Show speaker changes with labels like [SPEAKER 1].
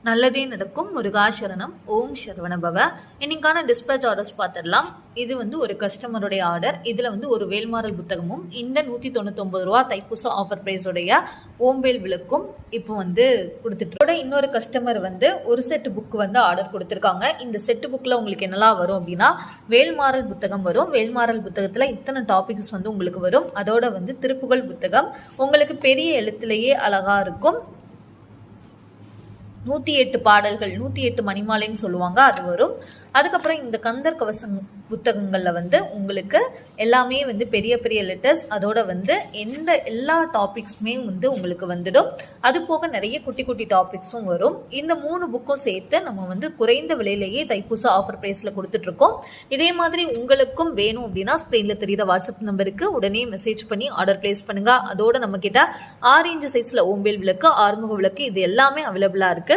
[SPEAKER 1] நல்லதே நடக்கும் முருகாசரணம். ஓம் சரவணபவ. இன்னைக்கான டிஸ்பேச் ஆர்டர்ஸ் பார்த்துடலாம். இது ஒரு கஸ்டமருடைய ஆர்டர். இதில் ஒரு வேல்மாறல் புத்தகமும் இந்த 199 ரூபா தைப்பூச ஆஃபர் ப்ரைஸோடைய ஓம்பேல் விளக்கும் இப்போ கொடுத்துட்டு இன்னொரு கஸ்டமர் ஒரு செட்டு புக் ஆர்டர் கொடுத்துருக்காங்க. இந்த செட்டு புக்கில் உங்களுக்கு என்னெல்லாம் வரும் அப்படின்னா, வேல்மாறல் புத்தகம் வரும். வேல்மாறல் புத்தகத்தில் இத்தனை டாபிக்ஸ் உங்களுக்கு வரும். அதோட திருப்புகழ் புத்தகம் உங்களுக்கு பெரிய எழுத்துலேயே அழகா இருக்கும். 108 பாடல்கள், 108 மணிமாலைன்னு சொல்லுவாங்க, அது வரும். அதுக்கப்புறம் இந்த கந்தர் கவசம் புத்தகங்களில் உங்களுக்கு எல்லாமே பெரிய பெரிய லெட்டர்ஸ், அதோட எல்லா டாபிக்ஸுமே உங்களுக்கு வந்துடும். அது போக நிறைய குட்டி குட்டி டாபிக்ஸும் வரும். இந்த 3 புக்கும் சேர்த்து நம்ம குறைந்த விலையிலேயே தைப்பூச ஆஃபர் ப்ரைஸில் கொடுத்துட்ருக்கோம். இதே மாதிரி உங்களுக்கும் வேணும் அப்படின்னா ஸ்க்ரீனில் தெரிகிற வாட்ஸ்அப் நம்பருக்கு உடனே மெசேஜ் பண்ணி ஆர்டர் பிளேஸ் பண்ணுங்க. அதோட நம்மக்கிட்ட 6 இன்ச் சைஸில் ஓம்பேல் விளக்கு, ஆறுமுக விளக்கு, இது எல்லாமே அவைலபிளாக இருக்குது.